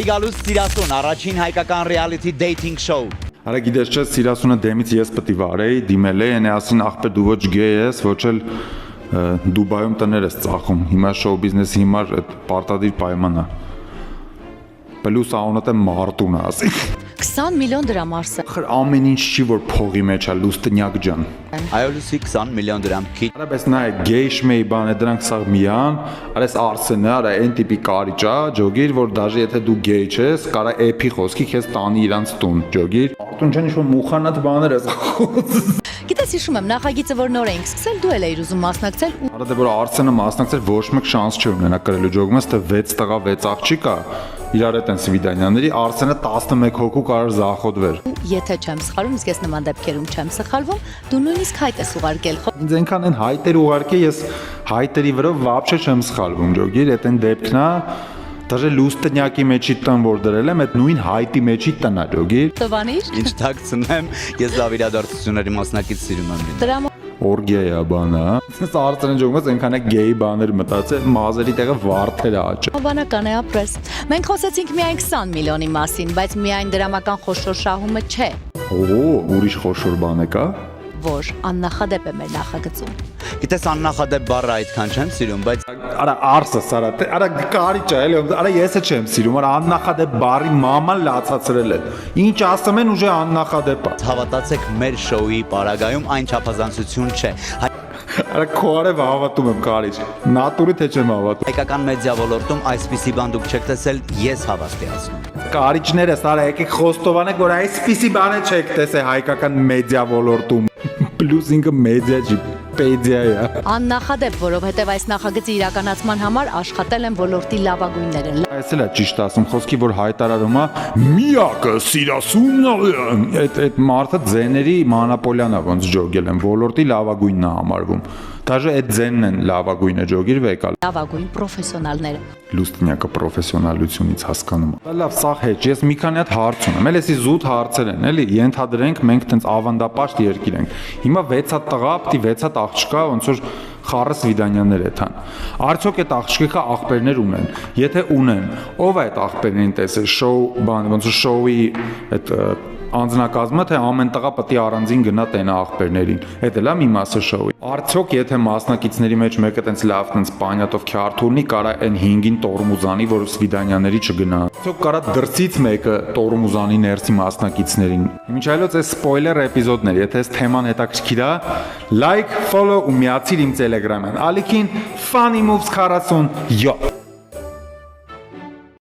Գալուց Սիրասուն, առաջին հայկական reality dating show։ Արա գիտես չէ, Սիրասունը դեմից ես պետք է վարեի, դիմել է, այնե ասին ախպեր դու ոչ գեյ ես, ոչ էլ Դուբայում տներ ես ծախում։ Հիմա շոու բիզնեսի հիմար այդ պարտադիր պայմանն է։ Պլյուս անունը մարտուն է ասի։ 20 միլիոն դրամ Արսեն։ Խր ամեն ինչ չի որ փողի մեջ է լուստնյակ ջան։ Այո լուսի 20 միլիոն դրամ քիչ։ Արա բես նայ գեյ շմեյ բան է դրանք սա միան, արես Արսենը, արա այն տիպի կարիճ է, ջոգիր, որ դաժե եթե դու գեյ ես, կարա էփի խոսքի քեզ տանի իրանց տուն, ջոգիր։ Արտուն ջան ինչ-որ մուխանատ բաներ ես խոսում։ Գիտես հիշում եմ նախագիծը որ նոր էինք սկսել դու էլ էիր ուզում մասնակցել ու Արա դե որ Արսենը մասնակցել ոչ մեկ շանս չի ունենա կրելու ջոգումս, թե 6 տղա 6 աղջիկ կա։ Իրար հետ են Սվիդանյանների, Արսենը 11 հոգու կարող զախոդվեր։ եթե չեմ սխալվում, իսկ ես նման դեպքերում չեմ սխալվում, դու նույնիսկ հայտ ես ուղարկել։ Ինձ այնքան են հայտեր ուղարկե, ես հայտերի վրա вообще չեմ սխալվում, ջոգիր, այդ այն դեպքն է, դաժե լուստնյակի մեջի տնն որ դրել եմ, այդ նույն հայտի մեջի տնն է, ջոգիր։ Տվանիր։ Ինչ թաքցնեմ, ես լավ իրադարձությունների մասնակից սիրում եմ լինել։ Դրա Օրգիա է բանը, հա։ Արցանը ջոգումս այնքան է գեյ բաներ մտածել, մազերի տեղը վարդեր է աճը։ բանական է ապրես։ Մենք խոսեցինք միայն 20 միլիոնի մասին, բայց միայն դրամական խոշոր շահումը չէ, Օ, ուրիշ խոշոր բան է կա։ որ աննախադեպ է մեր նախագծում։ Գիտես աննախադեպ բառը այդքան չեմ սիրում, բայց Արա Արսը, սարա, արա կարիճ է, էլի, արա ես չեմ սիրում, արա աննախադեպ բարի մաման լացացրել է։ Ինչ ասում են ուժը աննախադեպ է։ հավատացեք մեր շոուի պարագայում այն չափազանցություն չէ։ Արա քոարև հավատում եմ կարիճ։ Նատուրի թե չեմ հավատում։ Հայկական մեդիա ոլորտում այսպիսի բան դուք չեք տեսել, ես հավատի ասում։ Կարիճները, սարա, եկեք խոստովանեք, որ այսպիսի բանը չեք տեսել հայկական մեդիա ոլորտում։ Պլյուս ինքը մեդիա չի, պեդիա է։ Աննախադեպ, որովհետև այս նախագծի իրականացման համար աշխատել են ոլորտի լավագույնները։ Այս էլ է ճիշտ ասում, խոսքի որ հայտարարում է միակը Սիրասունն է, այդ մարդը ձեների մանապոլյան է ոնց ջոգել են, ոլորտի լավագույնն է համարվում։ Դաժե այդ ձենն են լավագույնը ջոգիր վեկալ։ Լավագույն պրոֆեսիոնալները։ Լուստնյակը պրոֆեսիոնալությունից հասկանում եմ։ Լավ, սաղ հետ, ես մի քանի հատ հարց ունեմ, էլի զուտ հարցեր են, էլի, ենթադրենք մենք տենց ավանդապաշտ երկիր ենք։ Հիմա 6 հատ տղա, պիտի 6 հատ աղջկա, ոնց որ խառը Սվիդանյաններ էթան։ Արդյոք այդ աղջիկը աղբերներ ունեն։ Եթե ունեն, ով է այդ աղբերներին տեսել շոու բան, ոնց որ շոուի այդ անձնակազմը թե ամեն տղա պետք է առանձին գնա տենա աղբերներին։ Այդ էլ է մի մասը շոուի։ Արդյոք եթե մասնակիցների մեջ մեկը տենց լավ տենց պանյատով քյարթուրնի կարա այն 5-ին տորմուզանի, որ Սվիդանյանների չգնա։ Արդյոք կարա դրսից մեկը տորմուզանի ներսի մասնակիցներին։ Ինչ այլոց է սպոյլեր էպիզոդներ, եթե այս թեման հետաքրքիր է, լայք, ֆոլո ու միացիր իմ Telegram-ին։ Ալիքին Funny Moves 47